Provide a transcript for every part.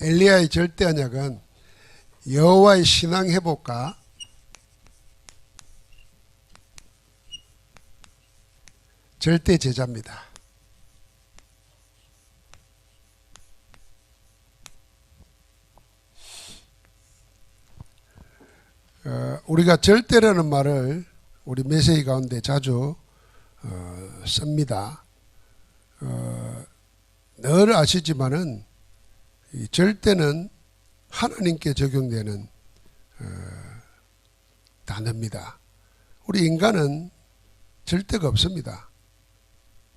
엘리야의 절대 언약은 여호와의 신앙 회복과 절대 제자입니다. 우리가 절대라는 말을 우리 메시지 가운데 자주 씁니다. 늘 아시지만은 이 절대는 하나님께 적용되는 단어입니다. 우리 인간은 절대가 없습니다.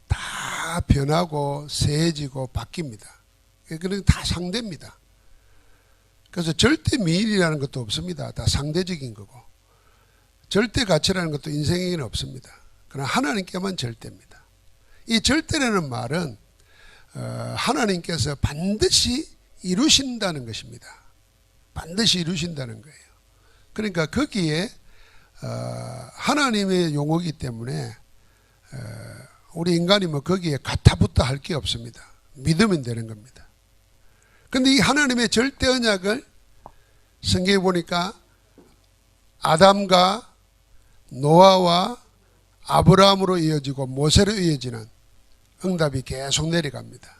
다 변하고 세해지고 바뀝니다. 그런 다 상대입니다. 그래서 절대 미인이라는 것도 없습니다. 다 상대적인 거고, 절대 가치라는 것도 인생에는 없습니다. 그러나 하나님께만 절대입니다. 이 절대라는 말은 하나님께서 반드시 이루신다는 것입니다. 반드시 이루신다는 거예요. 그러니까 거기에 하나님의 용어이기 때문에 우리 인간이 뭐 거기에 가타부타 할 게 없습니다. 믿으면 되는 겁니다. 그런데 이 하나님의 절대 언약을 성경에 보니까 아담과 노아와 아브라함으로 이어지고 모세로 이어지는 응답이 계속 내려갑니다.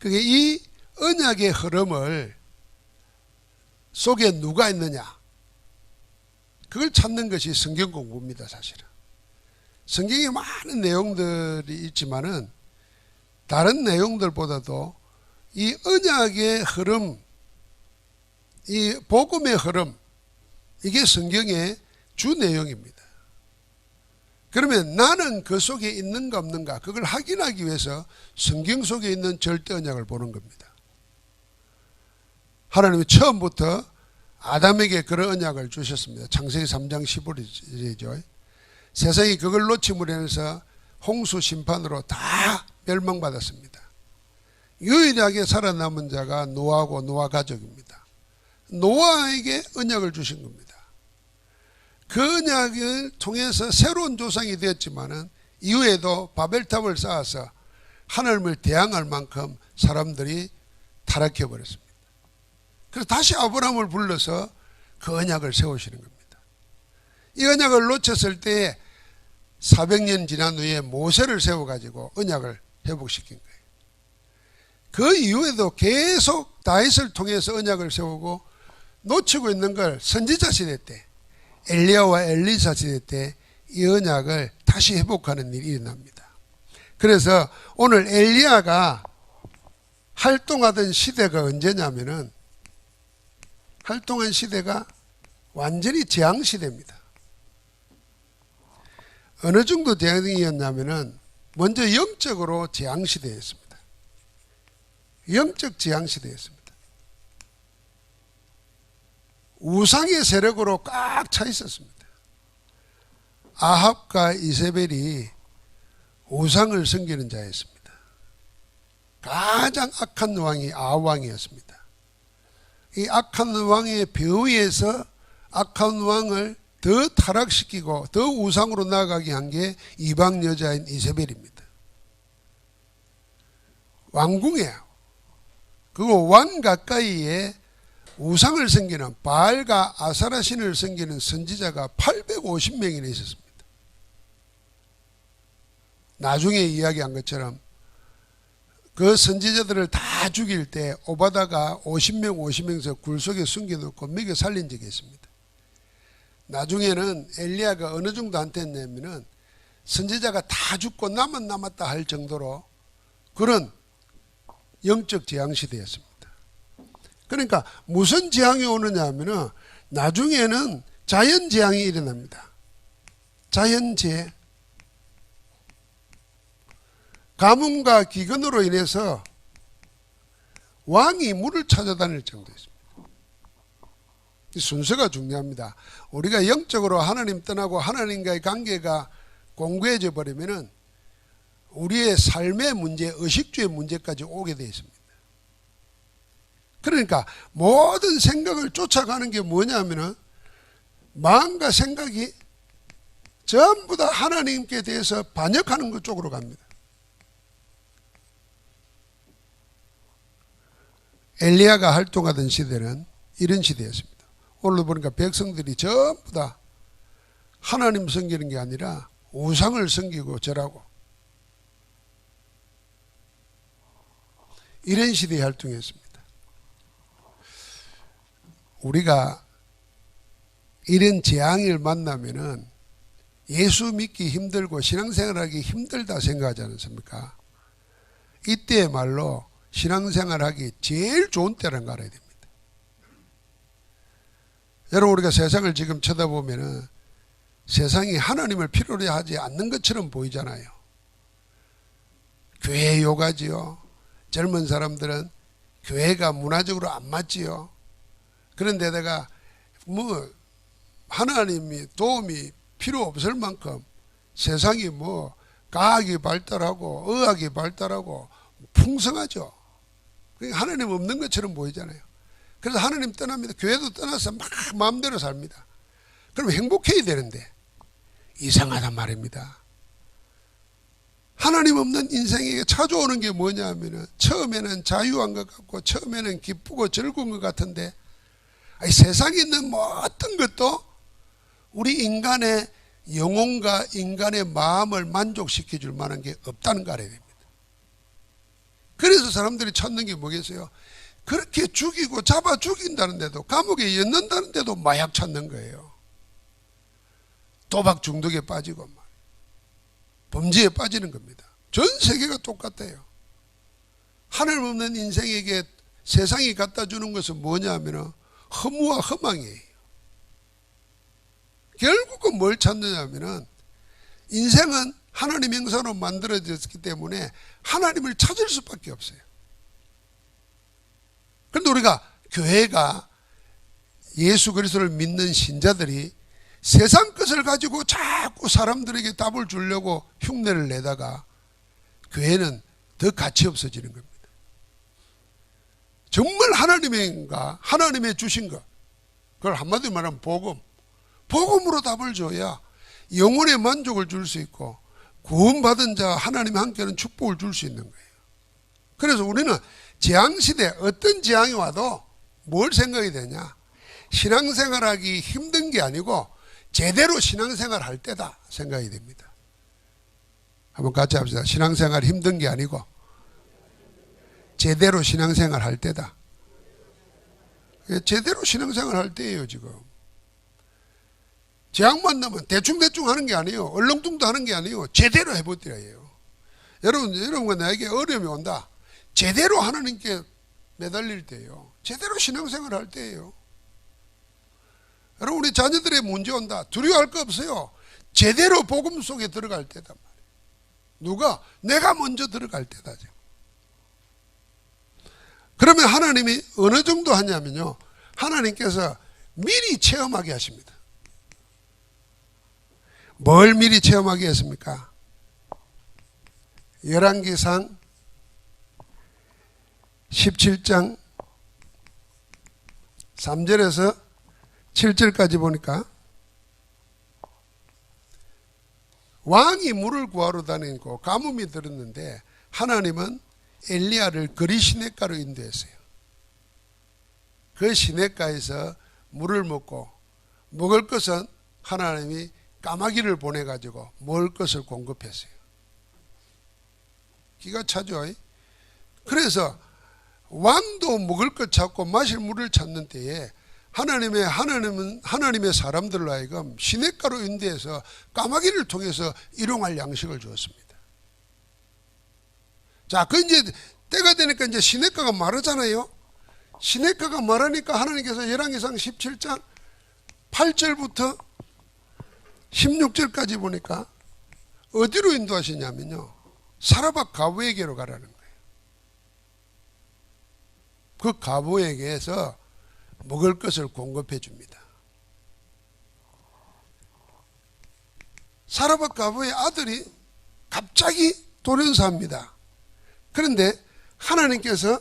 그게 이 언약의 흐름을 속에 누가 있느냐, 그걸 찾는 것이 성경 공부입니다. 사실은 성경에 많은 내용들이 있지만은 다른 내용들보다도 이 언약의 흐름, 이 복음의 흐름, 이게 성경의 주 내용입니다. 그러면 나는 그 속에 있는가 없는가, 그걸 확인하기 위해서 성경 속에 있는 절대 언약을 보는 겁니다. 하나님이 처음부터 아담에게 그런 언약을 주셨습니다. 창세기 3장 15절이죠. 세상이 그걸 놓침으로 인해서 홍수 심판으로 다 멸망받았습니다. 유일하게 살아남은 자가 노아하고 노아 가족입니다. 노아에게 언약을 주신 겁니다. 그 언약을 통해서 새로운 조상이 되었지만은 이후에도 바벨탑을 쌓아서 하나님을 대항할 만큼 사람들이 타락해 버렸습니다. 그래서 다시 아브라함을 불러서 그 언약을 세우시는 겁니다. 이 언약을 놓쳤을 때 400년 지난 후에 모세를 세워가지고 언약을 회복시킨 거예요. 그 이후에도 계속 다윗을 통해서 언약을 세우고, 놓치고 있는 걸 선지자 시대 때, 엘리야와 엘리사 시대 때 이 언약을 다시 회복하는 일이 일어납니다. 그래서 오늘 엘리야가 활동하던 시대가 언제냐면은, 활동한 시대가 완전히 재앙시대입니다. 어느 정도 재앙이었냐면은, 먼저 영적으로 재앙시대였습니다. 영적 재앙시대였습니다. 우상의 세력으로 꽉 차 있었습니다. 아합과 이세벨이 우상을 섬기는 자였습니다. 가장 악한 왕이 아합 왕이었습니다. 이 악한 왕의 배후에서 악한 왕을 더 타락시키고 더 우상으로 나아가게 한 게 이방 여자인 이세벨입니다. 왕궁이에요. 그리고 왕 가까이에 우상을 섬기는 바알과 아사라 신을 섬기는 선지자가 850명이나 있었습니다. 나중에 이야기한 것처럼 그 선지자들을 다 죽일 때 오바다가 50명에서 굴 속에 숨겨놓고 먹여 살린 적이 있습니다. 나중에는 엘리야가 어느 정도 한테 했냐면은 선지자가 다 죽고 나만 남았다 할 정도로 그런 영적 재앙시대였습니다. 그러니까 무슨 재앙이 오느냐 하면은 나중에는 자연재앙이 일어납니다. 자연재해. 가뭄과 기근으로 인해서 왕이 물을 찾아다닐 정도였습니다. 이 순서가 중요합니다. 우리가 영적으로 하나님 떠나고 하나님과의 관계가 공고해져 버리면은 우리의 삶의 문제, 의식주의 문제까지 오게 되어 있습니다. 그러니까 모든 생각을 쫓아가는 게 뭐냐면은 마음과 생각이 전부 다 하나님께 대해서 반역하는 것 쪽으로 갑니다. 엘리야가 활동하던 시대는 이런 시대였습니다. 오늘 보니까 백성들이 전부 다 하나님 섬기는 게 아니라 우상을 섬기고 절하고 이런 시대에 활동했습니다. 우리가 이런 재앙을 만나면은 예수 믿기 힘들고 신앙생활하기 힘들다 생각하지 않습니까? 이때야말로 신앙생활하기 제일 좋은 때라는 거 알아야 됩니다. 여러분, 우리가 세상을 지금 쳐다보면은 세상이 하나님을 필요로 하지 않는 것처럼 보이잖아요. 교회 요가지요. 젊은 사람들은 교회가 문화적으로 안 맞지요. 그런데다가 뭐 하나님이 도움이 필요 없을 만큼 세상이 뭐 과학이 발달하고 의학이 발달하고 풍성하죠. 그러니까 하나님 없는 것처럼 보이잖아요. 그래서 하나님 떠납니다. 교회도 떠나서 막 마음대로 삽니다. 그럼 행복해야 되는데 이상하단 말입니다. 하나님 없는 인생에게 찾아오는 게 뭐냐 하면은 처음에는 자유한 것 같고 처음에는 기쁘고 즐거운 것 같은데 세상에 있는 뭐 어떤 것도 우리 인간의 영혼과 인간의 마음을 만족시켜 줄 만한 게 없다는 거 알아야 됩니다. 그래서 사람들이 찾는 게 뭐겠어요? 그렇게 죽이고 잡아 죽인다는데도 감옥에 였는다는데도 마약 찾는 거예요. 도박 중독에 빠지고 범죄에 빠지는 겁니다. 전 세계가 똑같아요. 하늘 없는 인생에게 세상이 갖다 주는 것은 뭐냐 하면 허무와 허망이에요. 결국은 뭘 찾느냐 하면 인생은 하나님 형상으로 만들어졌기 때문에 하나님을 찾을 수밖에 없어요. 그런데 우리가 교회가 예수 그리스도를 믿는 신자들이 세상 것을 가지고 자꾸 사람들에게 답을 주려고 흉내를 내다가 교회는 더 가치 없어지는 겁니다. 정말 하나님인가, 하나님의 주신 것, 그걸 한마디로 말하면 복음으로 답을 줘야 영혼의 만족을 줄 수 있고 구원받은 자 하나님의 함께하는 축복을 줄 수 있는 거예요. 그래서 우리는 재앙시대 어떤 재앙이 와도 뭘 생각이 되냐, 신앙생활하기 힘든 게 아니고 제대로 신앙생활 할 때다 생각이 됩니다. 한번 같이 합시다. 신앙생활 힘든 게 아니고 제대로 신앙생활 할 때다. 제대로 신앙생활 할 때예요. 지금 재앙 만나면 대충대충 하는 게 아니에요. 얼렁뚱도 하는 게 아니에요. 제대로 해보더라 해요. 여러분과 나에게 어려움이 온다, 제대로 하나님께 매달릴 때예요. 제대로 신앙생활 할 때예요. 여러분, 우리 자녀들의 문제 온다, 두려워할 거 없어요. 제대로 복음 속에 들어갈 때단 말이에요. 누가? 내가 먼저 들어갈 때다. 그러면 하나님이 어느 정도 하냐면요, 하나님께서 미리 체험하게 하십니다. 뭘 미리 체험하게 했습니까? 열왕기상 17장 3절에서 7절까지 보니까 왕이 물을 구하러 다니고 가뭄이 들었는데 하나님은 엘리야를 거리 시냇가로 인도했어요. 그 시냇가에서 물을 먹고 먹을 것은 하나님이 까마귀를 보내가지고 먹을 것을 공급했어요. 기가 차죠. 그래서 왕도 먹을 것 찾고 마실 물을 찾는 때에 하나님의 사람들로 하여금 시냇가로 인도해서 까마귀를 통해서 일용할 양식을 주었습니다. 자, 그 이제 때가 되니까 이제 시냇가가 마르잖아요. 시냇가가 마르니까 하나님께서 열왕기상 17장 8절부터 16절까지 보니까 어디로 인도하시냐면요, 사라밧 가부에게로 가라는 거예요. 그 가부에게서 먹을 것을 공급해 줍니다. 사라밧 가부의 아들이 갑자기 돌연사합니다. 그런데 하나님께서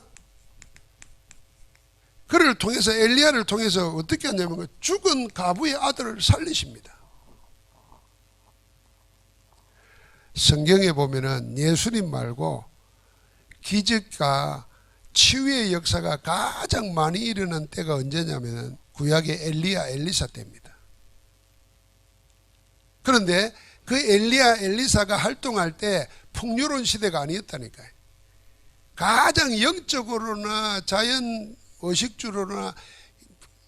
그를 통해서, 엘리야를 통해서 어떻게 하냐면 죽은 가부의 아들을 살리십니다. 성경에 보면은 예수님 말고 기적과 치유의 역사가 가장 많이 일어난 때가 언제냐면 구약의 엘리야 엘리사 때입니다. 그런데 그 엘리야 엘리사가 활동할 때 풍요로운 시대가 아니었다니까요. 가장 영적으로나 자연 의식주로나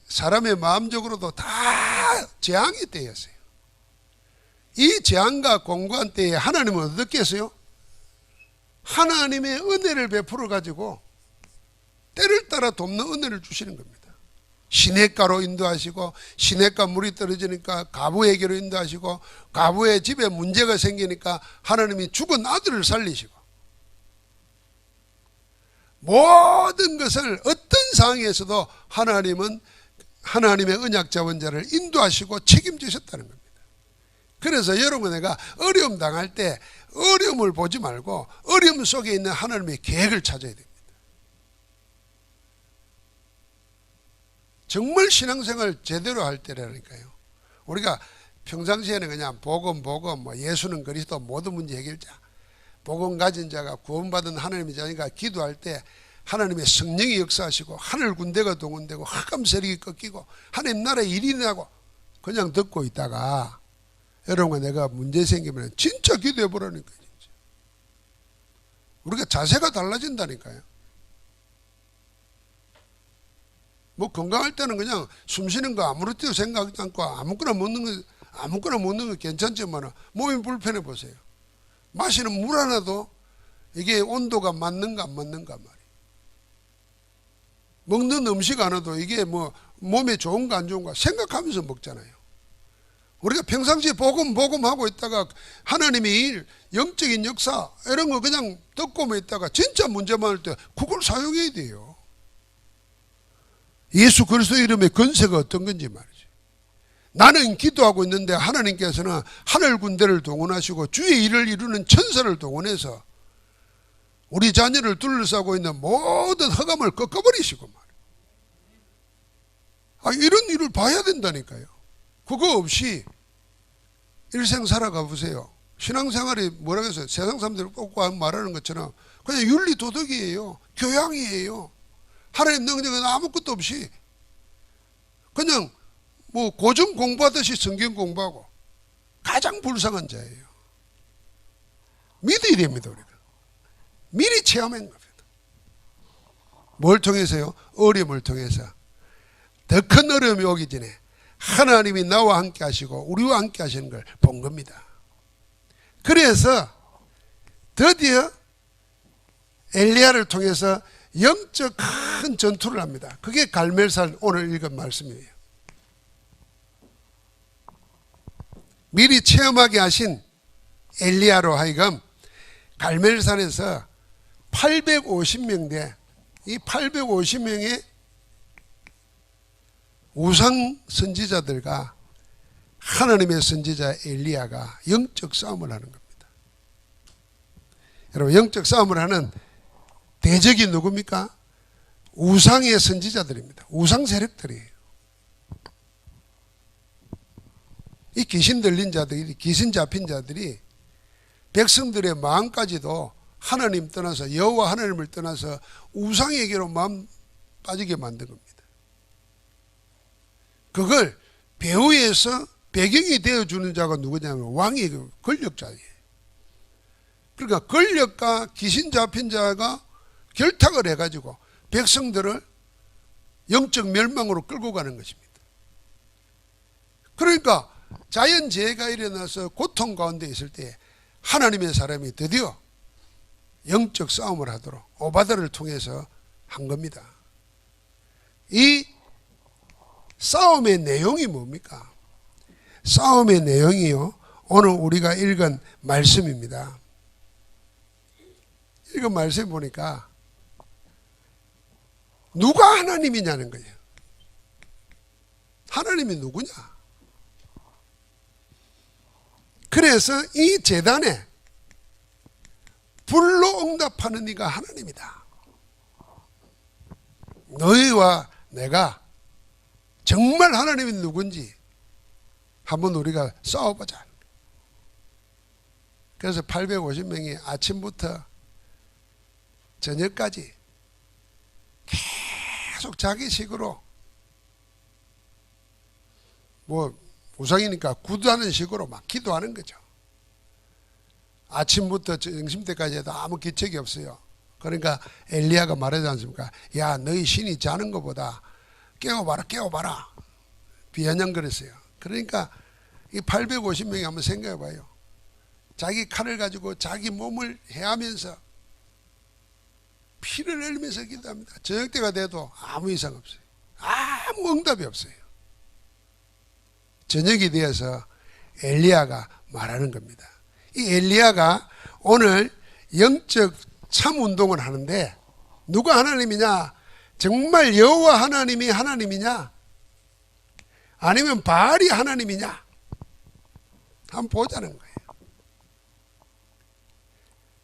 사람의 마음적으로도 다 재앙의 때였어요. 이 재앙과 공고한 때에 하나님은 어떻게 했어요? 하나님의 은혜를 베풀어 가지고 때를 따라 돕는 은혜를 주시는 겁니다. 시냇가로 인도하시고, 시냇가 물이 떨어지니까 가부에게로 인도하시고, 가부의 집에 문제가 생기니까 하나님이 죽은 아들을 살리시고, 모든 것을 어떤 상황에서도 하나님은 하나님의 언약 자원자를 인도하시고 책임지셨다는 겁니다. 그래서 여러분, 내가 어려움 당할 때 어려움을 보지 말고 어려움 속에 있는 하나님의 계획을 찾아야 됩니다. 정말 신앙생활 제대로 할 때라니까요. 우리가 평상시에는 그냥 복음 뭐 예수는 그리스도 모든 문제 해결자, 복음 가진 자가 구원받은 하나님의 자니까 기도할 때 하나님의 성령이 역사하시고 하늘 군대가 동원되고 흑암 세력이 꺾이고 하나님 나라의 일이 일어나고 그냥 듣고 있다가 여러분과 내가 문제 생기면 진짜 기도해 보라니까요. 진짜. 우리가 자세가 달라진다니까요. 뭐 건강할 때는 그냥 숨 쉬는 거 아무렇지도 생각하지 않고 아무거나 먹는 거 괜찮지만 몸이 불편해 보세요. 마시는 물 하나도 이게 온도가 맞는가 안 맞는가 말이에요. 먹는 음식 하나도 이게 뭐 몸에 좋은가 안 좋은가 생각하면서 먹잖아요. 우리가 평상시에 복음 하고 있다가 하나님의 일, 영적인 역사 이런 거 그냥 듣고만 있다가 진짜 문제 많을 때 그걸 사용해야 돼요. 예수 그리스도 이름의 권세가 어떤 건지 말이죠. 나는 기도하고 있는데 하나님께서는 하늘 군대를 동원하시고 주의 일을 이루는 천사를 동원해서 우리 자녀를 둘러싸고 있는 모든 흑암을 꺾어버리시고 말이에요. 이런 일을 봐야 된다니까요. 그거 없이 일생 살아가 보세요. 신앙생활이 뭐라고 해서 세상 사람들이 꼭 말하는 것처럼 그냥 윤리 도덕이에요. 교양이에요. 하나님 능력은 아무것도 없이 그냥 뭐 고전 공부하듯이 성경 공부하고 가장 불쌍한 자예요. 믿어야 됩니다. 우리가 미리 체험한 겁니다. 뭘 통해서요? 어려움을 통해서. 더 큰 어려움이 오기 전에 하나님이 나와 함께 하시고 우리와 함께 하시는 걸 본 겁니다. 그래서 드디어 엘리야를 통해서 영적 큰 전투를 합니다. 그게 갈멜산 오늘 읽은 말씀이에요. 미리 체험하게 하신 엘리야로 하여금 갈멜산에서 850명 이 850명의 우상 선지자들과 하나님의 선지자 엘리야가 영적 싸움을 하는 겁니다. 여러분, 영적 싸움을 하는 대적이 누굽니까? 우상의 선지자들입니다. 우상 세력들이에요. 이 귀신 들린 자들이, 귀신 잡힌 자들이 백성들의 마음까지도 하나님 떠나서 여호와 하나님을 떠나서 우상에게로 마음 빠지게 만든 겁니다. 그걸 배후에서 배경이 되어주는 자가 누구냐면 왕이 권력자예요. 그러니까 권력과 귀신 잡힌 자가 결탁을 해가지고 백성들을 영적 멸망으로 끌고 가는 것입니다. 그러니까 자연재해가 일어나서 고통 가운데 있을 때 하나님의 사람이 드디어 영적 싸움을 하도록 오바다를 통해서 한 겁니다. 이 싸움의 내용이 뭡니까? 싸움의 내용이요, 오늘 우리가 읽은 말씀입니다. 읽은 말씀 보니까 누가 하나님이냐는 거예요. 하나님이 누구냐? 그래서 이 제단에 불로 응답하는 이가 하나님이다. 너희와 내가 정말 하나님이 누군지 한번 우리가 싸워보자. 그래서 850명이 아침부터 저녁까지 계속 자기식으로 뭐 우상이니까 구두하는 식으로 막 기도하는 거죠. 아침부터 점심때까지 해도 아무 기척이 없어요. 그러니까 엘리야가 말하지 않습니까? 야, 너희 신이 자는 것보다 깨워봐라, 깨워봐라. 비아냥거렸어요. 그러니까 이 850명이 한번 생각해봐요. 자기 칼을 가지고 자기 몸을 해하면서 피를 흘리면서 기도합니다. 저녁 때가 돼도 아무 이상 없어요. 아무 응답이 없어요. 저녁이 되어서 엘리야가 말하는 겁니다. 이 엘리야가 오늘 영적 참운동을 하는데 누가 하나님이냐? 정말 여호와 하나님이 하나님이냐? 아니면 바알이 하나님이냐? 한번 보자는 거예요.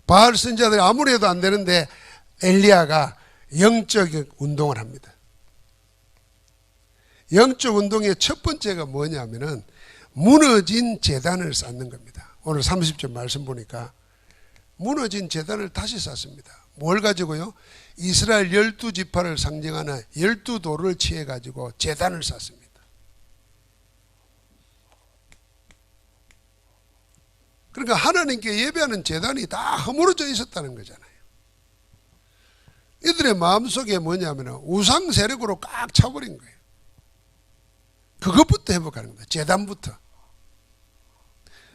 바알 선지자들이 아무리 해도 안 되는데 엘리야가 영적 운동을 합니다. 영적 운동의 첫 번째가 뭐냐면은 무너진 제단을 쌓는 겁니다. 오늘 30절 말씀 보니까 무너진 제단을 다시 쌓습니다. 뭘 가지고요? 이스라엘 12지파를 상징하는 12돌을 취해 가지고 제단을 쌓습니다. 그러니까 하나님께 예배하는 제단이 다 허물어져 있었다는 거잖아요. 이들의 마음속에 뭐냐면 우상 세력으로 꽉 차버린 거예요. 그것부터 회복하는 겁니다. 제단부터.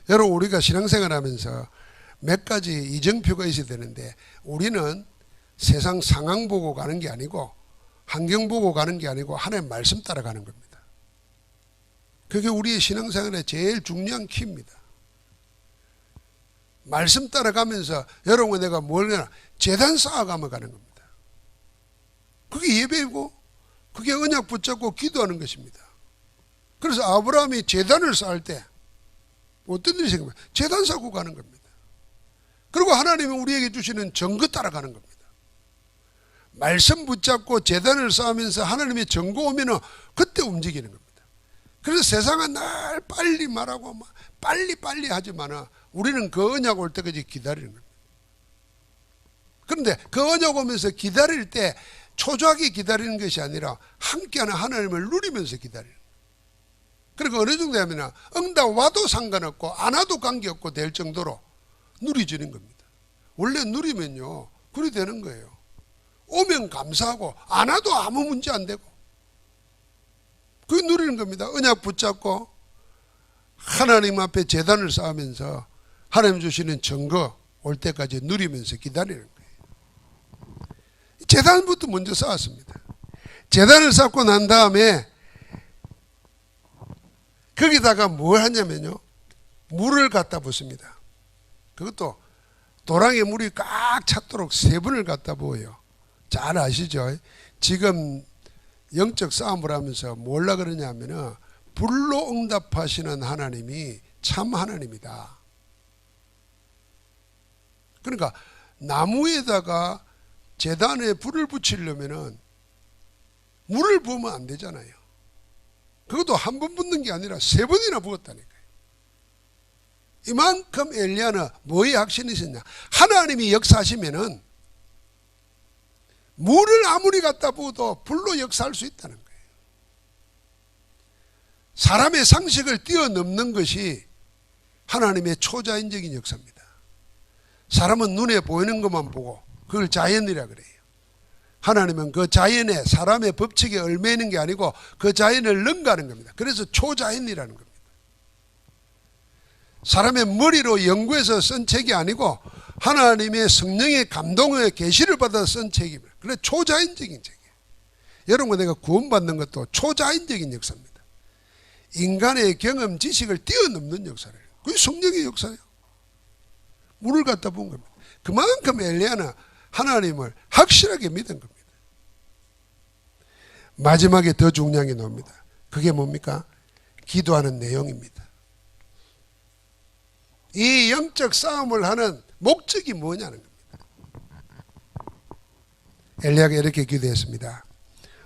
여러분, 우리가 신앙생활 하면서 몇 가지 이정표가 있어야 되는데 우리는 세상 상황 보고 가는 게 아니고 환경 보고 가는 게 아니고 하나님 말씀 따라가는 겁니다. 그게 우리의 신앙생활의 제일 중요한 키입니다. 말씀 따라가면서 여러분 내가 뭘 해나 제단 쌓아가며 가는 겁니다. 그게 예배이고 그게 언약 붙잡고 기도하는 것입니다. 그래서 아브라함이 제단을 쌓을 때 어떤 일이 생깁니까? 제단 쌓고 가는 겁니다. 그리고 하나님은 우리에게 주시는 증거 따라가는 겁니다. 말씀 붙잡고 제단을 쌓으면서 하나님의 증거 오면은 그때 움직이는 겁니다. 그래서 세상은 날 빨리 말하고 빨리 하지만은 우리는 그 언약 올 때까지 기다리는 겁니다. 그런데 그 언약 오면서 기다릴 때 초조하게 기다리는 것이 아니라 함께하는 하나님을 누리면서 기다리는 거예요. 그러니까 어느 정도 하면 응답 와도 상관없고 안 와도 관계없고 될 정도로 누리지는 겁니다. 원래 누리면요 그리 되는 거예요. 오면 감사하고 안 와도 아무 문제 안 되고 그게 누리는 겁니다. 언약 붙잡고 하나님 앞에 제단을 쌓으면서 하나님 주시는 증거 올 때까지 누리면서 기다리는 거예요. 제단부터 먼저 쌓았습니다. 제단을 쌓고 난 다음에 거기다가 뭘 하냐면요 물을 갖다 붓습니다. 그것도 도랑에 물이 꽉 찼도록 3번을 갖다 부어요. 잘 아시죠? 지금 영적 싸움을 하면서 뭐라 그러냐면은 불로 응답하시는 하나님이 참 하나님이다. 그러니까 나무에다가 제단에 불을 붙이려면은 물을 부으면 안 되잖아요. 그것도 한 번 붓는 게 아니라 3번이나 부었다니까요. 이만큼 엘리야는 뭐에 확신이 있었냐? 하나님이 역사하시면은 물을 아무리 갖다 부어도 불로 역사할 수 있다는 거예요. 사람의 상식을 뛰어넘는 것이 하나님의 초자연적인 역사입니다. 사람은 눈에 보이는 것만 보고 그걸 자연이라 그래요. 하나님은 그 자연에 사람의 법칙에 얽매이는 게 아니고 그 자연을 능가하는 겁니다. 그래서 초자연이라는 겁니다. 사람의 머리로 연구해서 쓴 책이 아니고 하나님의 성령의 감동의 계시를 받아서 쓴 책입니다. 그래서 초자연적인 책이에요. 여러분 내가 구원받는 것도 초자연적인 역사입니다. 인간의 경험 지식을 뛰어넘는 역사예요. 그게 성령의 역사예요. 물을 갖다 부은 겁니다. 그만큼 엘리야는 하나님을 확실하게 믿은 겁니다. 마지막에 더 중요한 게 나옵니다. 그게 뭡니까? 기도하는 내용입니다. 이 영적 싸움을 하는 목적이 뭐냐는 겁니다. 엘리야가 이렇게 기도했습니다.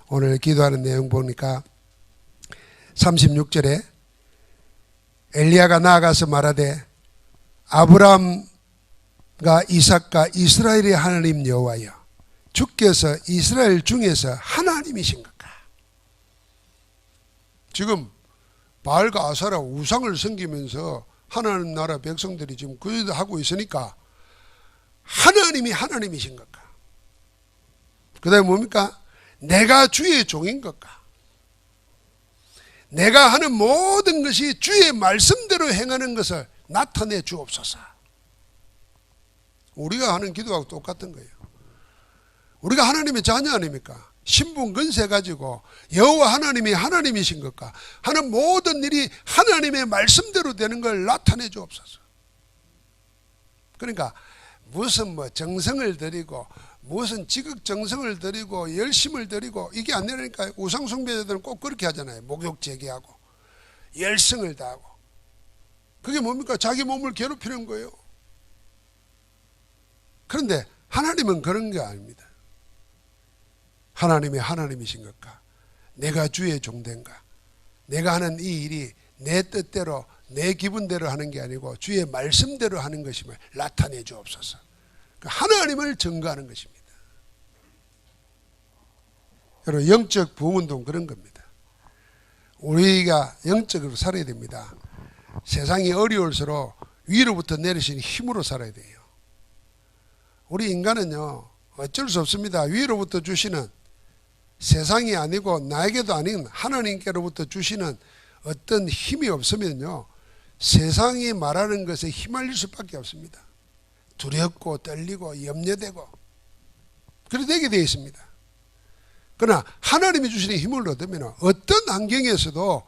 오늘 기도하는 내용 보니까 36절에 엘리야가 나아가서 말하되 아브라함과 이삭과 이스라엘의 하나님 여호와여 주께서 이스라엘 중에서 하나님이신 것까? 지금 바알과 아사라 우상을 섬기면서 하나님 나라 백성들이 지금 그 일을 하고 있으니까 하나님이 하나님이신 것까? 그 다음에 뭡니까? 내가 주의 종인 것까? 내가 하는 모든 것이 주의 말씀대로 행하는 것을 나타내 주옵소서. 우리가 하는 기도하고 똑같은 거예요. 우리가 하나님의 자녀 아닙니까? 신분 권세 가지고 여호와 하나님이 하나님이신 것과 하는 모든 일이 하나님의 말씀대로 되는 걸 나타내 주옵소서. 그러니까 무슨 뭐 정성을 들이고 무슨 지극정성을 들이고 열심을 들이고 이게 안 되니까 우상숭배자들은 꼭 그렇게 하잖아요. 목욕 제기하고 열성을 다하고. 그게 뭡니까? 자기 몸을 괴롭히는 거예요. 그런데 하나님은 그런 게 아닙니다. 하나님이 하나님이신 것과 내가 주의 종된가, 내가 하는 이 일이 내 뜻대로 내 기분대로 하는 게 아니고 주의 말씀대로 하는 것임을 나타내 주옵소서. 하나님을 증거하는 것입니다. 여러분, 영적 부흥운동 그런 겁니다. 우리가 영적으로 살아야 됩니다. 세상이 어려울수록 위로부터 내리시는 힘으로 살아야 돼요. 우리 인간은요, 어쩔 수 없습니다. 위로부터 주시는, 세상이 아니고 나에게도 아닌 하나님께로부터 주시는 어떤 힘이 없으면요, 세상이 말하는 것에 휘말릴 수밖에 없습니다. 두렵고 떨리고 염려되고 그렇게 되게 되어 있습니다. 그러나 하나님이 주시는 힘을 얻으면 어떤 환경에서도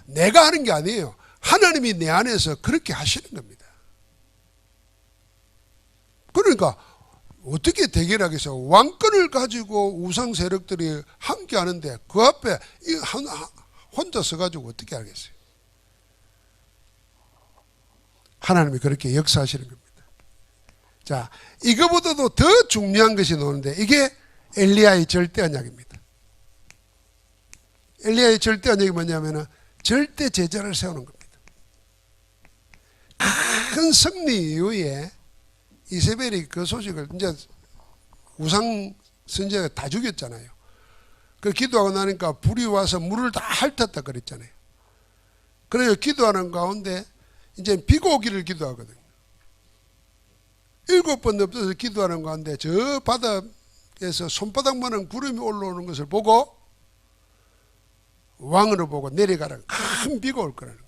내가 하는 게 아니에요. 하나님이 내 안에서 그렇게 하시는 겁니다. 그러니까 어떻게 대결하겠어? 왕권을 가지고 우상 세력들이 함께 하는데 그 앞에 혼자 서가지고 어떻게 하겠어요? 하나님이 그렇게 역사하시는 겁니다. 자, 이거보다도 더 중요한 것이 나오는데 이게 엘리야의 절대 언약입니다. 엘리야의 절대 언약이 뭐냐면은 절대 제자를 세우는 겁니다. 큰 승리 이후에 이세벨이 그 소식을 이제 우상 선지자가 다 죽였잖아요. 그 기도하고 나니까 불이 와서 물을 다 핥았다 그랬잖아요. 그래서 기도하는 가운데 이제 비가 오기를 기도하거든요. 7번 엎드려서 기도하는 가운데 저 바닥에서 손바닥만한 구름이 올라오는 것을 보고 왕으로 보고 내려가라. 큰 비가 올 거라는 거예요.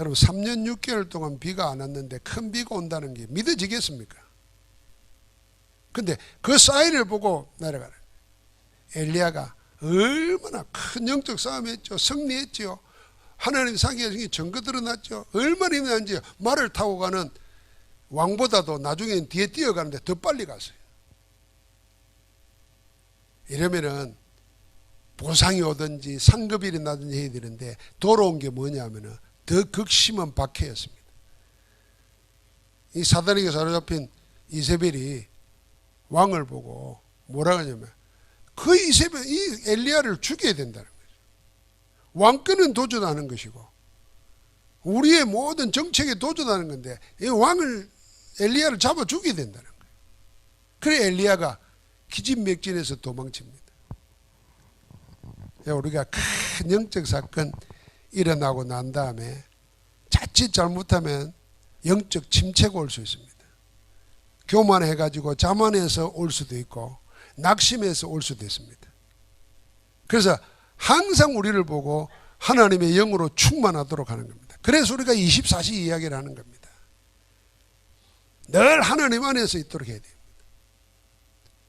여러분 3년 6개월 동안 비가 안 왔는데 큰 비가 온다는 게 믿어지겠습니까? 근데 그 사인을 보고 내려가라. 엘리야가 얼마나 큰 영적 싸움을 했죠. 승리했죠. 하나님 사기의 증거 드러났죠. 얼마나 힘든지 말을 타고 가는 왕보다도 나중엔 뒤에 뛰어가는데 더 빨리 갔어요. 이러면은 보상이 오든지 상급일이 나든지 해야 되는데 돌아온 게 뭐냐면은 더 극심한 박해였습니다. 이 사단에게 사로잡힌 이세벨이 왕을 보고 뭐라 하냐면 그 이세벨, 이 엘리야를 죽여야 된다는 거죠. 왕권은 도전하는 것이고 우리의 모든 정책에 도전하는 건데 이 왕을 엘리야를 잡아 죽여야 된다는 거예요. 그래 엘리야가 기진맥진해서 도망칩니다. 우리가 큰 영적 사건 일어나고 난 다음에 자칫 잘못하면 영적 침체가 올 수 있습니다. 교만해가지고 자만해서 올 수도 있고 낙심해서 올 수도 있습니다. 그래서 항상 우리를 보고 하나님의 영으로 충만하도록 하는 겁니다. 그래서 우리가 24시 이야기를 하는 겁니다. 늘 하나님 안에서 있도록 해야 됩니다.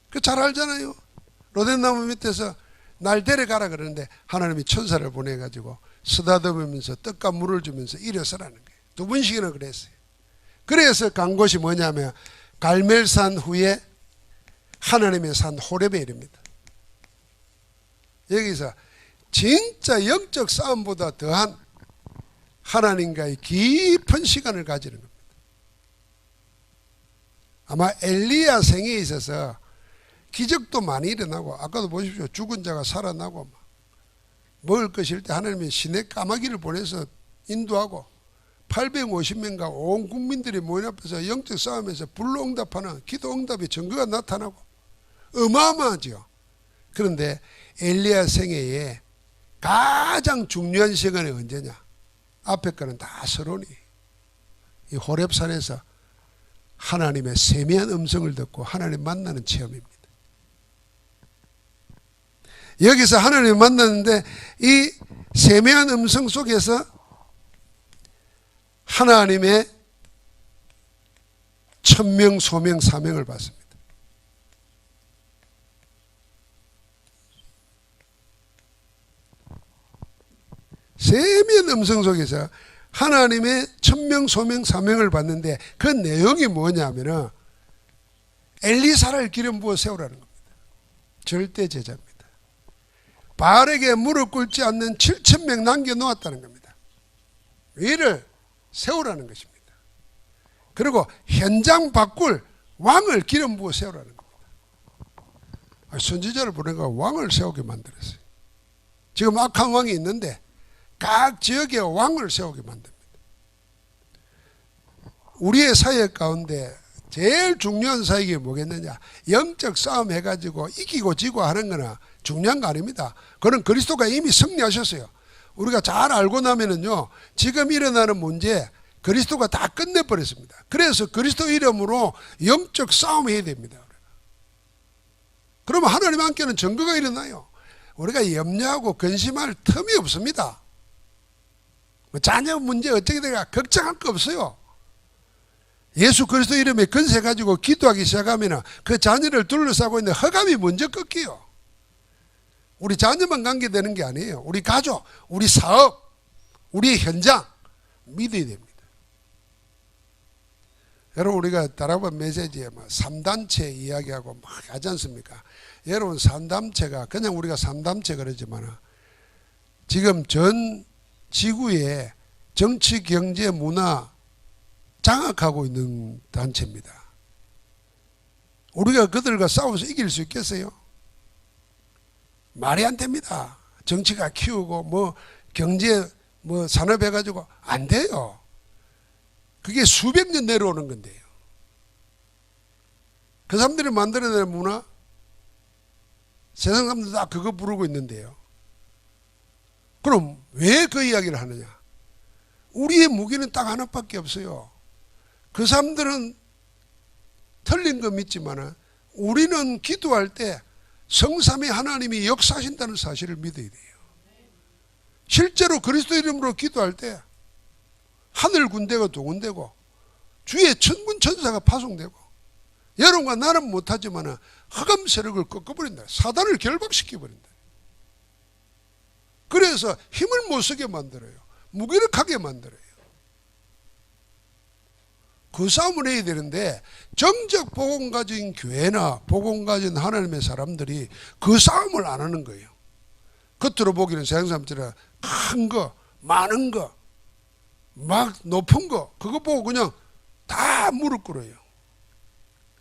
그 잘 알잖아요. 로덴나무 밑에서 날 데려가라 그러는데 하나님이 천사를 보내가지고 쓰다듬으면서 떡과 물을 주면서 일어서라는 거예요. 2번씩이나 그랬어요. 그래서 간 곳이 뭐냐면 갈멜산 후에 하나님의 산 호렙에 이릅니다. 여기서 진짜 영적 싸움보다 더한 하나님과의 깊은 시간을 가지는 겁니다. 아마 엘리야 생에 있어서 기적도 많이 일어나고 아까도 보십시오. 죽은 자가 살아나고 먹을 것일 때 하나님이 시내 까마귀를 보내서 인도하고 850명과 온 국민들이 모인 앞에서 영적 싸움에서 불로 응답하는 기도 응답의 증거가 나타나고 어마어마하죠. 그런데 엘리야 생애에 가장 중요한 시간이 언제냐? 앞에 거는 다 서론이 이 호렙산에서 하나님의 세미한 음성을 듣고 하나님 만나는 체험입니다. 여기서 하나님 만났는데 이 세미한 음성 속에서 하나님의 천명, 소명, 사명을 받습니다. 세미한 음성 속에서 하나님의 천명, 소명, 사명을 받는데 그 내용이 뭐냐면은 엘리사를 기름 부어 세우라는 겁니다. 절대 제자입니다. 바알에게 무릎 꿇지 않는 7,000명 남겨놓았다는 겁니다. 이를 세우라는 것입니다. 그리고 현장 바꿀 왕을 기름 부어 세우라는 겁니다. 선지자를 보내가 왕을 세우게 만들었어요. 지금 악한 왕이 있는데 각 지역에 왕을 세우게 만듭니다. 우리의 사역 가운데 제일 중요한 사역이 뭐겠느냐? 영적 싸움 해가지고 이기고 지고 하는 거는 중요한 거 아닙니다. 그건 그리스도가 이미 승리하셨어요. 우리가 잘 알고 나면은요, 지금 일어나는 문제 그리스도가 다 끝내버렸습니다. 그래서 그리스도 이름으로 영적 싸움 해야 됩니다. 그러면 하나님 함께는 증거가 일어나요. 우리가 염려하고 근심할 틈이 없습니다. 자녀 문제 어떻게 될까 걱정할 거 없어요. 예수 그리스도 이름에 건세 가지고 기도하기 시작하면 그 자녀를 둘러싸고 있는 허감이 먼저 꺾여요. 우리 자녀만 관계되는 게 아니에요. 우리 가족, 우리 사업, 우리 현장 믿어야 됩니다. 여러분 우리가 다락방 메시지에 3단체 이야기하고 막 하지 않습니까? 여러분 3단체가 그냥 우리가 3단체 그러지만 지금 전 지구의 정치, 경제, 문화 장악하고 있는 단체입니다. 우리가 그들과 싸워서 이길 수 있겠어요? 말이 안 됩니다. 정치가 키우고 뭐 경제 뭐 산업 해가지고 안 돼요. 그게 수백 년 내려오는 건데요. 그 사람들이 만들어낸 문화 세상 사람들 다 그거 부르고 있는데요. 그럼 왜 그 이야기를 하느냐? 우리의 무기는 딱 하나밖에 없어요. 그 사람들은 틀린 거 믿지만 우리는 기도할 때 성삼위 하나님이 역사하신다는 사실을 믿어야 돼요. 실제로 그리스도 이름으로 기도할 때 하늘 군대가 두 군대고 주의 천군 천사가 파송되고 여러분과 나는 못하지만 흑암 세력을 꺾어버린다. 사단을 결박시켜버린다. 그래서 힘을 못 쓰게 만들어요. 무기력하게 만들어요. 그 싸움을 해야 되는데 정적 복음 가진 교회나 복음 가진 하나님의 사람들이 그 싸움을 안 하는 거예요. 겉으로 보기는 세상 사람들은 큰 거, 많은 거, 막 높은 거 그거 보고 그냥 다 무릎 꿇어요.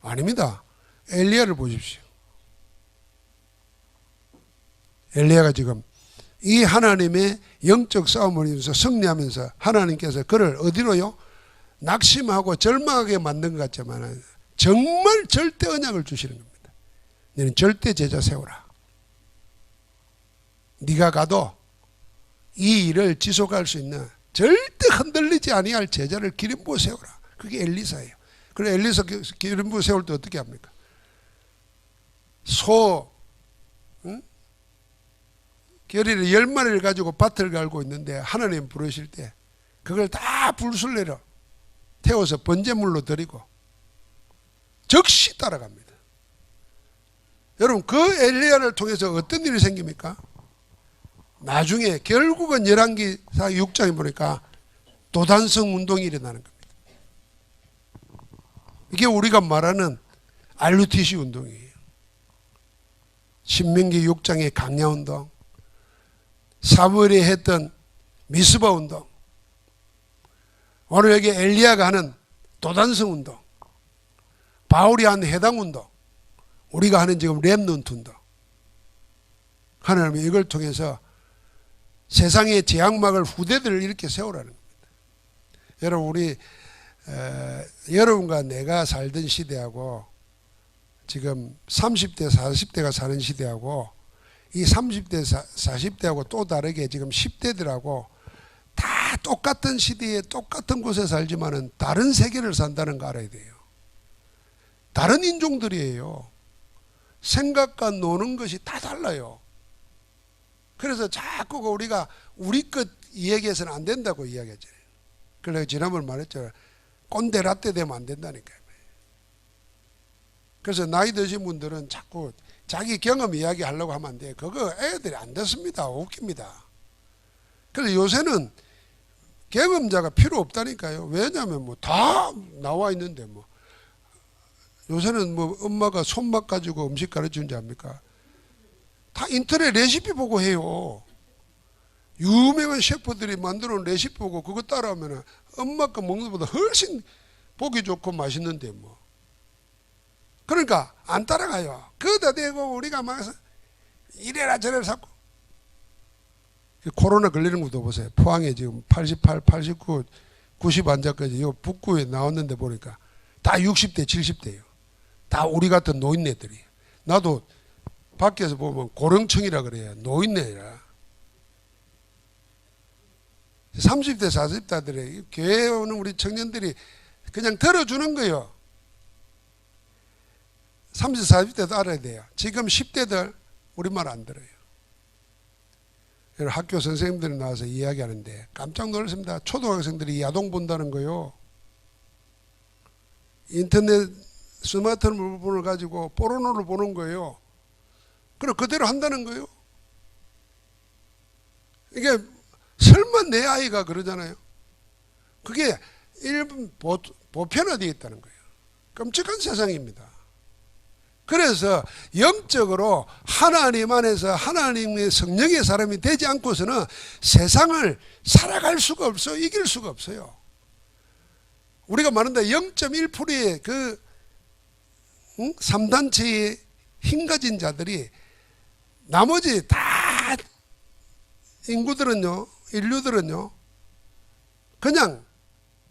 아닙니다. 엘리야를 보십시오. 엘리야가 지금 이 하나님의 영적 싸움을 이루면서 승리하면서 하나님께서 그를 어디로요? 낙심하고 절망하게 만든 것 같지만 정말 절대 언약을 주시는 겁니다. 너는 절대 제자 세우라. 네가 가도 이 일을 지속할 수 있는 절대 흔들리지 아니할 제자를 기름 부어 세우라. 그게 엘리사예요. 그래 엘리사 기름 부어 세울 때 어떻게 합니까? 소 겨리를 10마리를 가지고 밭을 갈고 있는데 하나님 부르실 때 그걸 다 불순례로 태워서 번제물로 드리고 즉시 따라갑니다. 여러분 그 엘리야를 통해서 어떤 일이 생깁니까? 나중에 결국은 열왕기사 6장에 보니까 도단성 운동이 일어나는 겁니다. 이게 우리가 말하는 RUTC 운동이에요. 신명기 6장의 강야운동, 사무엘이 했던 미스바 운동, 오늘 여기 엘리야가 하는 도단성 운동, 바울이 한 해당 운동, 우리가 하는 지금 렘넌트 운동. 하나님이 이걸 통해서 세상의 제약막을 후대들을 이렇게 세우라는 겁니다. 여러분 우리 여러분과 내가 살던 시대하고 지금 30대 40대가 사는 시대하고 이 30대 40대하고 또 다르게 지금 10대들하고 다 똑같은 시대에 똑같은 곳에 살지만은 다른 세계를 산다는 거 알아야 돼요. 다른 인종들이에요. 생각과 노는 것이 다 달라요. 그래서 자꾸 우리가 우리 것 이야기해서는 안 된다고 이야기했잖아요. 그래서 지난번에 말했잖아요. 꼰대 라떼 되면 안 된다니까요. 그래서 나이 드신 분들은 자꾸 자기 경험 이야기 하려고 하면 안 돼요. 그거 애들이 안 듣습니다. 웃깁니다. 그래서 요새는 경험자가 필요 없다니까요. 왜냐하면 뭐 다 나와 있는데 뭐 요새는 뭐 엄마가 손맛 가지고 음식 가르치는지 압니까? 다 인터넷 레시피 보고 해요. 유명한 셰프들이 만들어 놓은 레시피 보고 그거 따라하면 엄마 거 먹는 것보다 훨씬 보기 좋고 맛있는데 뭐. 그러니까 안 따라가요. 그거다 대고 우리가 막 이래라 저래라 자꾸. 코로나 걸리는 것도 보세요. 포항에 지금 88, 89, 90 환자까지 이 북구에 나왔는데 보니까 다 60대, 70대예요. 다 우리 같은 노인네들이에요. 나도 밖에서 보면 고령층이라 그래요. 노인네라. 30대, 40대들의 교회에 오는 우리 청년들이 그냥 들어주는 거예요. 30, 40대도 알아야 돼요. 지금 10대들 우리말 안 들어요. 학교 선생님들이 나와서 이야기하는데 깜짝 놀랐습니다. 초등학생들이 야동 본다는 거요. 인터넷 스마트폰을 가지고 포르노를 보는 거예요. 그럼 그대로 한다는 거예요. 이게 설마 내 아이가 그러잖아요. 그게 일본 보편화되어 있다는 거예요. 끔찍한 세상입니다. 그래서 영적으로 하나님 안에서 하나님의 성령의 사람이 되지 않고서는 세상을 살아갈 수가 없어요. 이길 수가 없어요. 우리가 말한다 0.1%의 그 3단체의 힘 가진 자들이 나머지 다 인구들은요, 인류들은요, 그냥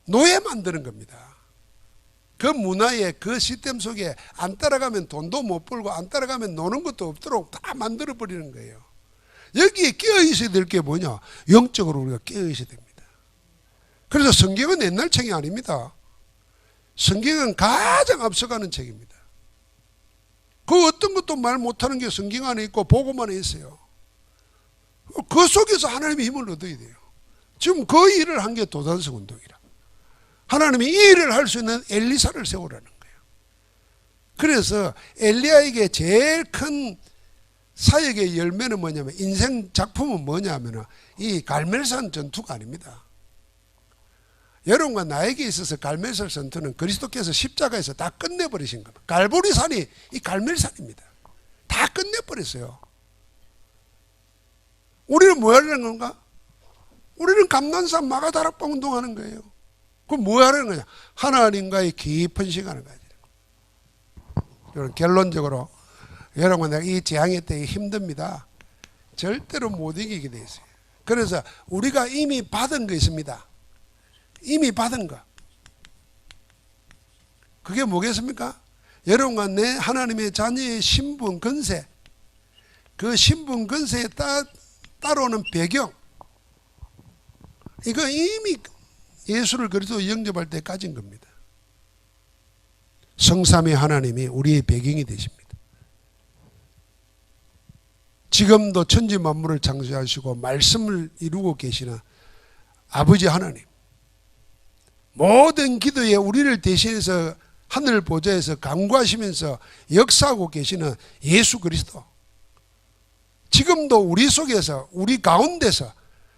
노예 만드는 겁니다. 그 문화에 그 시스템 속에 안 따라가면 돈도 못 벌고 안 따라가면 노는 것도 없도록 다 만들어 버리는 거예요. 여기에 깨어 있어야 될 게 뭐냐? 영적으로 우리가 깨어 있어야 됩니다. 그래서 성경은 옛날 책이 아닙니다. 성경은 가장 앞서가는 책입니다. 그 어떤 것도 말 못하는 게 성경 안에 있고 보고만 있어요. 그 속에서 하나님의 힘을 얻어야 돼요. 지금 그 일을 한 게 도단성 운동이라. 하나님이 이 일을 할 수 있는 엘리사를 세우라는 거예요. 그래서 엘리야에게 제일 큰 사역의 열매는 뭐냐면, 인생 작품은 뭐냐면 이 갈멜산 전투가 아닙니다. 여러분과 나에게 있어서 갈멜산 전투는 그리스도께서 십자가에서 다 끝내버리신 겁니다. 갈보리산이 이 갈멜산입니다. 다 끝내버렸어요. 우리는 뭐 하려는 건가? 우리는 감난산 마가다락방 운동하는 거예요. 그럼 뭐 하려는 거냐? 하나님과의 깊은 시간을 가지는 거예요. 결론적으로 여러분, 내가 이 재앙의 때에 힘듭니다. 절대로 못 이기게 돼 있어요. 그래서 우리가 이미 받은 거 있습니다. 이미 받은 거. 그게 뭐겠습니까? 여러분과 내 하나님의 자녀의 신분, 건세, 그 신분, 건세에 따라오는 배경, 이거 이미 예수를 그리스도 영접할 때 가진 겁니다. 성삼위 하나님이 우리의 배경이 되십니다. 지금도 천지 만물을 창조하시고 말씀을 이루고 계시는 아버지 하나님, 모든 기도에 우리를 대신해서 하늘 보좌에서 간구하시면서 역사하고 계시는 예수 그리스도, 지금도 우리 속에서, 우리 가운데서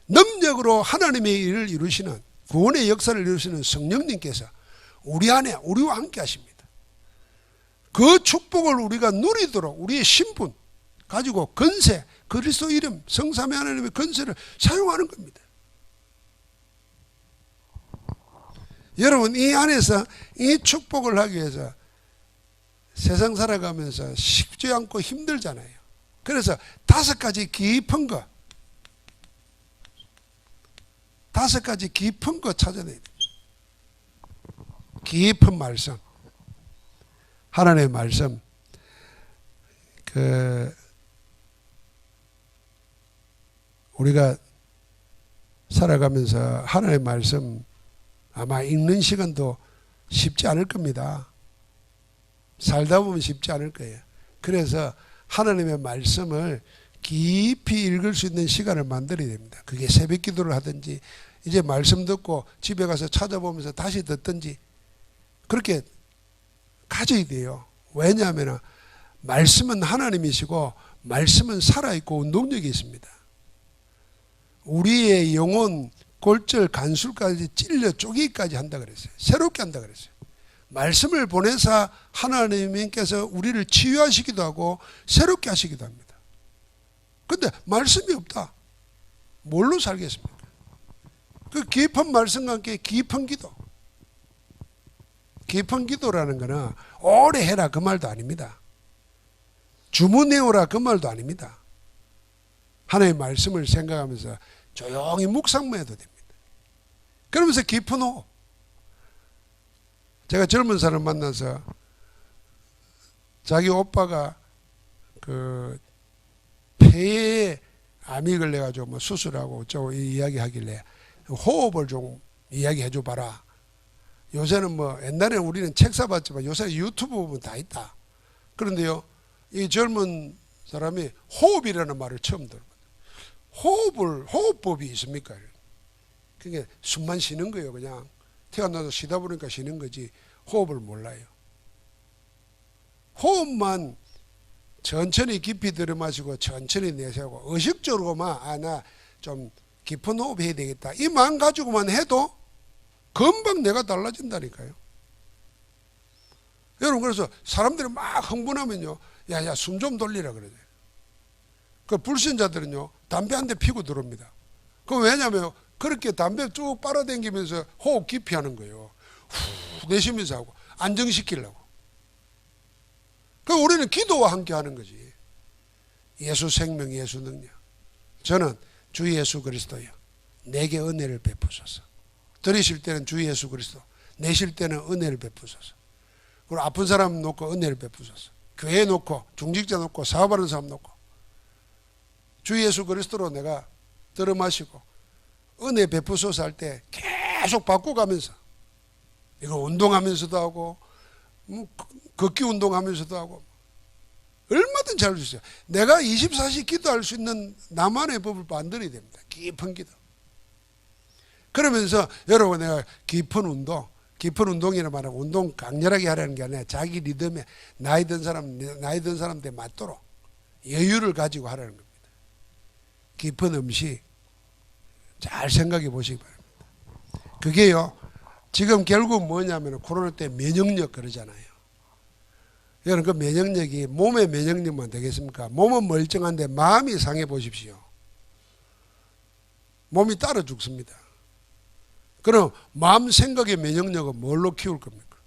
능력으로 하나님의 일을 이루시는, 구원의 역사를 이루시는 성령님께서 우리 안에 우리와 함께 하십니다. 그 축복을 우리가 누리도록 우리의 신분 가지고 건세, 그리스도 이름, 성삼위 하나님의 건세를 사용하는 겁니다. 여러분, 이 안에서 이 축복을 하기 위해서 세상 살아가면서 쉽지 않고 힘들잖아요. 그래서 5가지 깊은 거, 5가지 깊은 거 찾아내야 됩니다. 깊은 말씀, 하나님의 말씀, 우리가 살아가면서 하나님의 말씀 아마 읽는 시간도 쉽지 않을 겁니다. 살다 보면 쉽지 않을 거예요. 그래서 하나님의 말씀을 깊이 읽을 수 있는 시간을 만들어야 됩니다. 그게 새벽 기도를 하든지 이제 말씀 듣고 집에 가서 찾아보면서 다시 듣든지 그렇게 가져야 돼요. 왜냐하면 말씀은 하나님이시고 말씀은 살아있고 운동력이 있습니다. 우리의 영혼 골절 간술까지 찔려 쪼개기까지 한다 그랬어요. 새롭게 한다 그랬어요. 말씀을 보내서 하나님께서 우리를 치유하시기도 하고 새롭게 하시기도 합니다. 그런데 말씀이 없다. 뭘로 살겠습니까? 그 깊은 말씀과 함께 깊은 기도. 깊은 기도라는 거는 오래 해라 그 말도 아닙니다. 주문해오라 그 말도 아닙니다. 하나님의 말씀을 생각하면서 조용히 묵상만 해도 됩니다. 그러면서 깊은 호흡. 제가 젊은 사람 만나서 자기 오빠가 그 폐에 암이 걸려가지고 뭐 수술하고 어쩌고 이야기하길래 호흡을 좀 이야기해 줘 봐라. 요새는 뭐 옛날에는 우리는 책 사봤지만 요새 유튜브 보면 다 있다. 그런데요, 이 젊은 사람이 호흡이라는 말을 처음 들어봐요. 호흡법이 있습니까? 그러니까 숨만 쉬는 거예요. 그냥 태어나서 쉬다 보니까 쉬는 거지 호흡을 몰라요. 호흡만 천천히 깊이 들이마시고 천천히 내쉬고 의식적으로만 나 좀 깊은 호흡 해야 되겠다 이 마음 가지고만 해도 금방 내가 달라진다니까요. 여러분, 그래서 사람들이 막 흥분하면요, 야야 숨 좀 돌리라 그러죠. 그 불신자들은요 담배 한 대 피고 들어옵니다. 그럼 왜냐면 그렇게 담배 쭉 빨아당기면서 호흡 깊이 하는 거예요. 후 내쉬면서 하고 안정시키려고. 그럼 우리는 기도와 함께 하는 거지. 예수 생명, 예수 능력. 저는 주 예수 그리스도요, 내게 은혜를 베푸소서. 들이실 때는 주 예수 그리스도, 내쉴 때는 은혜를 베푸소서. 그리고 아픈 사람 놓고 은혜를 베푸소서. 교회 놓고, 중직자 놓고, 사업하는 사람 놓고 주 예수 그리스도로 내가 들어마시고 은혜 베푸소서 할 때 계속 바꿔가면서, 이거 운동하면서도 하고 걷기 운동하면서도 하고 얼마든지 할 수 있어요. 내가 24시 기도할 수 있는 나만의 법을 만들어야 됩니다. 깊은 기도. 그러면서 여러분, 내가 깊은 운동이라 말하고 운동 강렬하게 하라는 게 아니라 자기 리듬에 나이 든 사람한테 맞도록 여유를 가지고 하라는 겁니다. 깊은 음식 잘 생각해 보시기 바랍니다. 그게요, 지금 결국 뭐냐면 코로나 때 면역력 그러잖아요. 여러분, 그 면역력이 몸의 면역력만 되겠습니까? 몸은 멀쩡한데 마음이 상해 보십시오. 몸이 따라 죽습니다. 그럼 마음 생각의 면역력은 뭘로 키울 겁니까?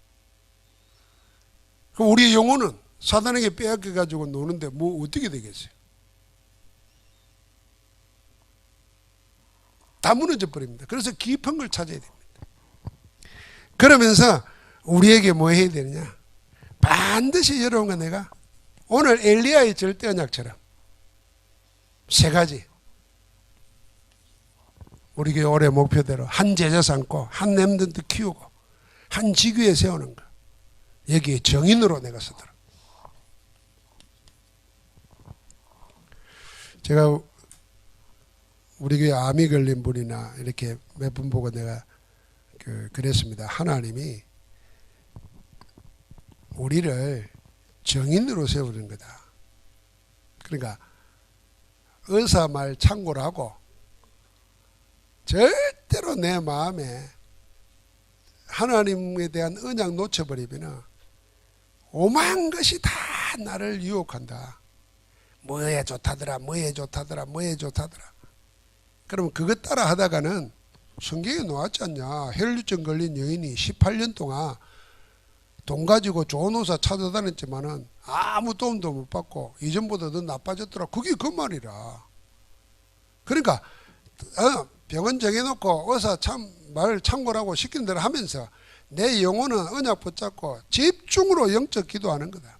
그럼 우리 영혼은 사단에게 빼앗겨 가지고 노는데 뭐 어떻게 되겠어요? 다 무너져 버립니다. 그래서 깊은 걸 찾아야 됩니다. 그러면서 우리에게 뭐 해야 되느냐? 반드시 여러분과 내가 오늘 엘리야의 절대 언약처럼 세 가지, 우리 교회 올해 목표대로 한 제자 삼고 한 렘넌트 키우고 한 지교회 세우는 거, 여기에 정인으로 내가 서도록. 제가 우리 교회 암이 걸린 분이나 이렇게 몇 분 보고 내가 그랬습니다. 하나님이 우리를 정인으로 세우는 거다. 그러니까 의사 말 참고를 하고 절대로 내 마음에 하나님에 대한 언약 놓쳐버리면 오만 것이 다 나를 유혹한다. 뭐에 좋다더라, 뭐에 좋다더라, 뭐에 좋다더라. 그러면 그것 따라 하다가는 성경에 나왔지 않냐. 혈류증 걸린 여인이 18년 동안 돈 가지고 좋은 의사 찾아다녔지만은 아무 도움도 못 받고 이전보다 더 나빠졌더라. 그게 그 말이라. 그러니까 병원 정해놓고 의사 말 참고라고 시킨 대로 하면서 내 영혼은 언약 붙잡고 집중으로 영적 기도하는 거다.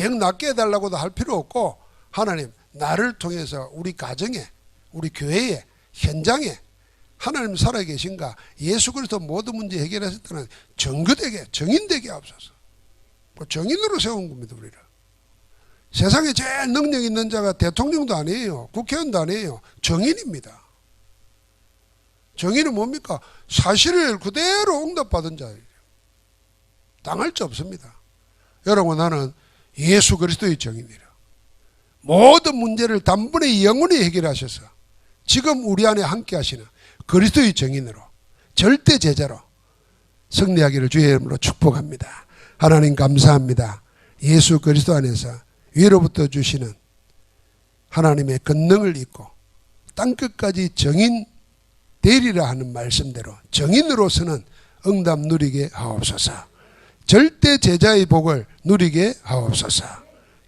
병 낫게 해달라고도 할 필요 없고 하나님 나를 통해서 우리 가정에 우리 교회에 현장에 하나님 살아계신가 예수 그리스도 모든 문제 해결하실 때는 정교되게 정인되게 하옵소서. 정인으로 세운 겁니다. 우리를. 세상에 제일 능력 있는 자가 대통령도 아니에요. 국회의원도 아니에요. 정인입니다. 정인은 뭡니까? 사실을 그대로 응답받은 자예요. 당할 수 없습니다. 여러분 나는 예수 그리스도의 정인이라. 모든 문제를 단번에 영원히 해결하셔서 지금 우리 안에 함께 하시는 그리스도의 정인으로 절대 제자로 승리하기를 주의 이름으로 축복합니다. 하나님 감사합니다. 예수 그리스도 안에서 위로부터 주시는 하나님의 권능을 잊고 땅끝까지 정인 되리라 하는 말씀대로 정인으로서는 응답 누리게 하옵소서. 절대 제자의 복을 누리게 하옵소서.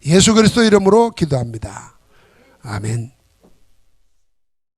예수 그리스도 이름으로 기도합니다. 아멘.